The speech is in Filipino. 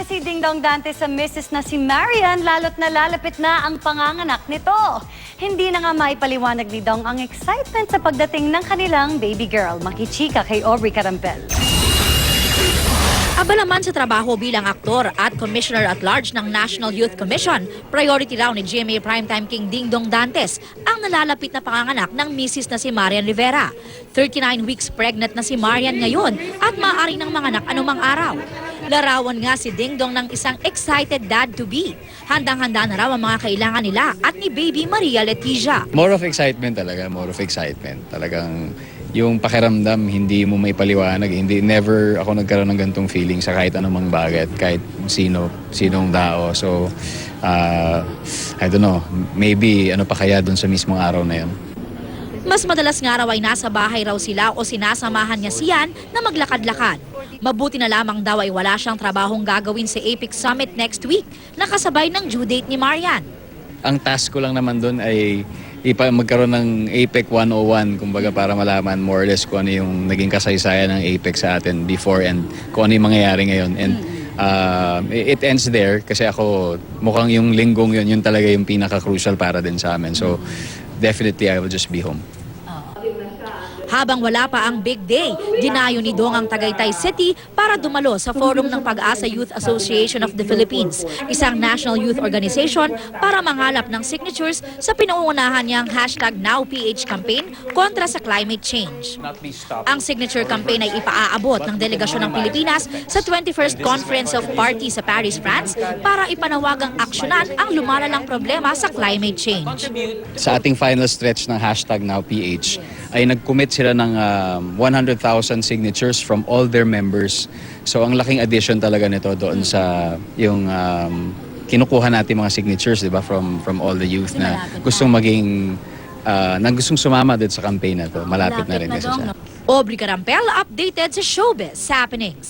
Happy si Ding Dong Dantes sa Mrs. na si Marian, lalo't nalalapit na ang panganganak nito. Hindi na nga maipaliwanag ni Dong ang excitement sa pagdating ng kanilang baby girl. Makichika kay Aubrey Carampel. Aba naman sa trabaho bilang aktor at Commissioner at Large ng National Youth Commission, priority raw ni GMA Primetime King Ding Dong Dantes ang nalalapit na panganganak ng Mrs. na si Marian Rivera. 39 weeks pregnant na si Marian ngayon at maaaring ng manganak anumang araw. Larawan nga si Ding Dong ng isang excited dad-to-be. Handang-handa na raw ang mga kailangan nila at ni baby Maria Leticia. More of excitement talaga, more of excitement. Talagang yung pakiramdam, hindi mo may paliwanag. Never ako nagkaroon ng ganitong feeling sa kahit anumang bagay, kahit sinong tao. So, I don't know, maybe ano pa kaya dun sa mismong araw na yun. Mas madalas nga raw ay nasa bahay raw sila o sinasamahan niya siyan na maglakad-lakad. Mabuti na lamang daw ay wala siyang trabahong gagawin sa APEC Summit next week, nakasabay ng due date ni Marian. Ang task ko lang naman dun ay magkaroon ng APEC 101, kumbaga para malaman more or less kung ano yung naging kasaysayan ng APEC sa atin before and kung ano yung mangyayari ngayon. And it ends there kasi ako mukhang yung linggong yun talaga yung pinaka-crucial para din sa amin. So definitely I will just be home. Habang wala pa ang big day, dinayo ni Dong ang Tagaytay City para dumalo sa forum ng Pag-asa Youth Association of the Philippines, isang national youth organization para manghalap ng signatures sa pinangungunahan niyang #NowPH campaign kontra sa climate change. Ang signature campaign ay ipaaabot ng delegasyon ng Pilipinas sa 21st Conference of Parties sa Paris, France para ipanawagang aksyonan ang lumalalang problema sa climate change. Sa ating final stretch ng #NowPH ay nag-commit sila ng 100,000 signatures from all their members. So ang laking addition talaga nito doon sa yung kinukuha natin mga signatures, 'di ba, from all the youth na gustong maging gustong sumama din sa campaign na to. Malapit na rin kasi siya. Aubrey Carampel, updated sa Showbiz Happenings.